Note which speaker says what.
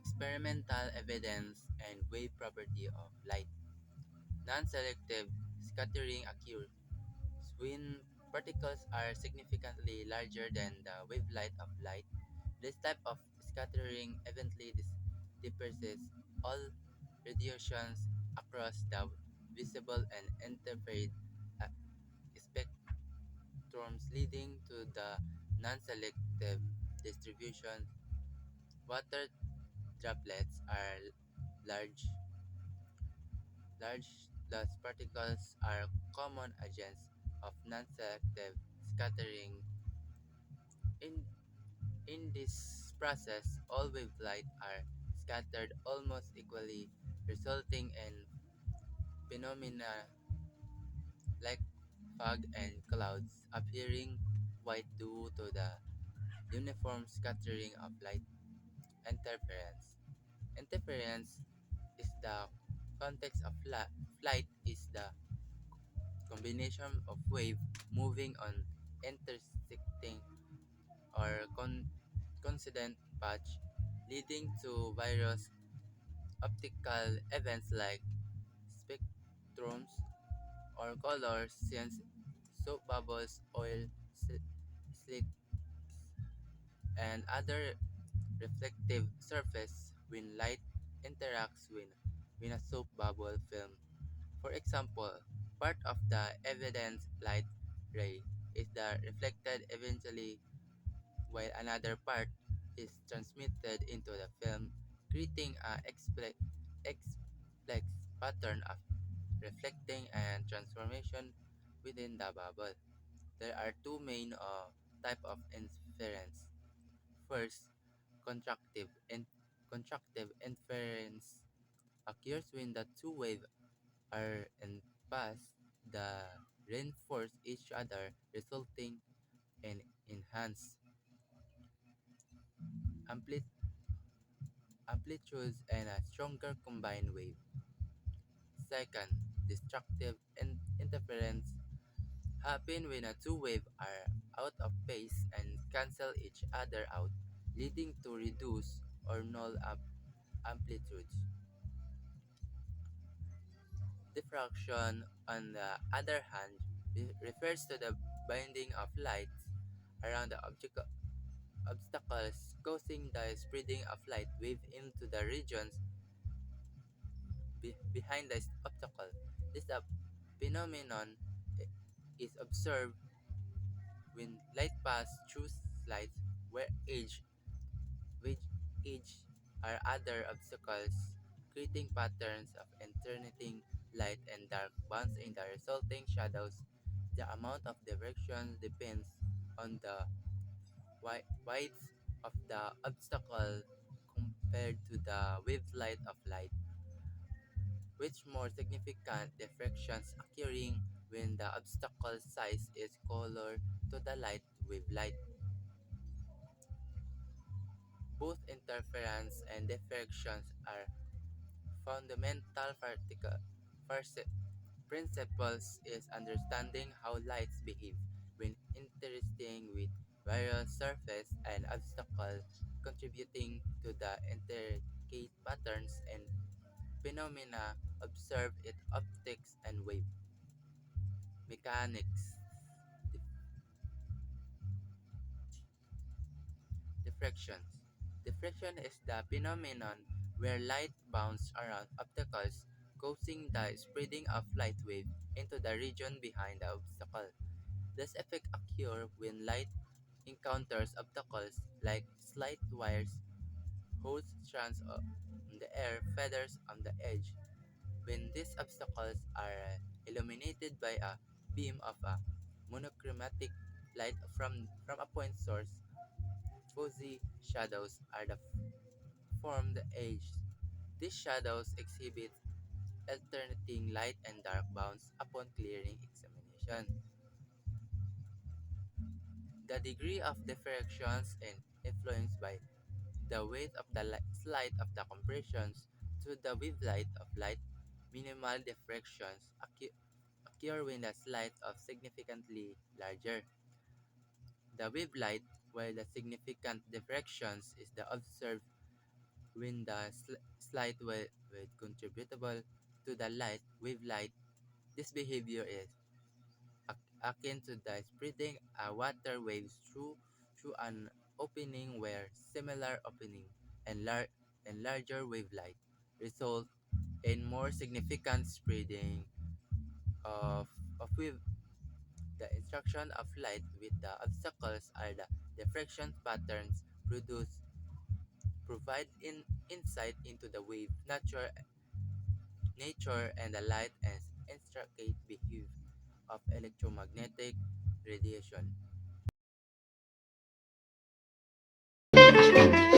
Speaker 1: Experimental evidence and wave property of light. Non-selective scattering occurs when particles are significantly larger than the wavelength of light. This type of scattering eventually disperses all radiations across the visible and infrared uh, spectrums, leading to the non-selective distribution. Water droplets are large Large dust particles are common agents of non-selective scattering. In, in this process, all wavelight are scattered almost equally, resulting in phenomena like fog and clouds appearing white due to the uniform scattering of light. Interference. Interference is the context of flight is the combination of wave moving on intersecting or coincident patch, leading to various optical events like spectrums or colors, since soap bubbles, oil slick, and other reflective surface when light interacts with a soap bubble film. For example, part of the evidence light ray is the reflected eventually, while another part is transmitted into the film, creating a explex pattern of reflecting and transformation within the bubble. There are two main type of inference. First, contractive and contractive inference occurs when the two waves are in pass the reinforce each other, resulting in enhanced ampli- amplitudes and a stronger combined wave. Second, destructive interference happen when the two waves are out of phase and cancel each other out, leading to reduced or null amplitudes. Diffraction, on the other hand, refers to the binding of light around the obstacles, causing the spreading of light wave into the regions behind the obstacle. This phenomenon is observed when light passes through slides where which edge are other obstacles, creating patterns of alternating light and dark bands in the resulting shadows. The amount of direction depends on the width of the obstacle compared to the wavelength of light, with more significant diffractions occurring when the obstacle size is closer to the light wavelength. Both interference and diffractions are fundamental principles is understanding how lights behave when interacting with various surface and obstacles, contributing to the intricate patterns and phenomena observed in optics and wave mechanics. Diffractions. Diffraction is the phenomenon where light bounces around obstacles, causing the spreading of light wave into the region behind the obstacle. This effect occurs when light encounters obstacles like slight wires, hose strands on the air, feathers on the edge. When these obstacles are illuminated by a beam of a monochromatic light from a point source, fuzzy shadows are the formed edges. These shadows exhibit alternating light and dark bands upon clearing examination. The degree of diffractions is influenced by the weight of the slide of the compressions to the wavelength of light. Minimal diffractions occur when the slide is significantly larger. The wavelength, while the significant diffractions is the observed When the slight weight contributable to the light, this behavior is akin to the spreading a water waves through an opening where similar opening and, and larger wavelight result in more significant spreading of, of wave. The interaction of light with the obstacles are the diffraction patterns produced provide insight into the wave nature and the light and intricate behavior of electromagnetic radiation.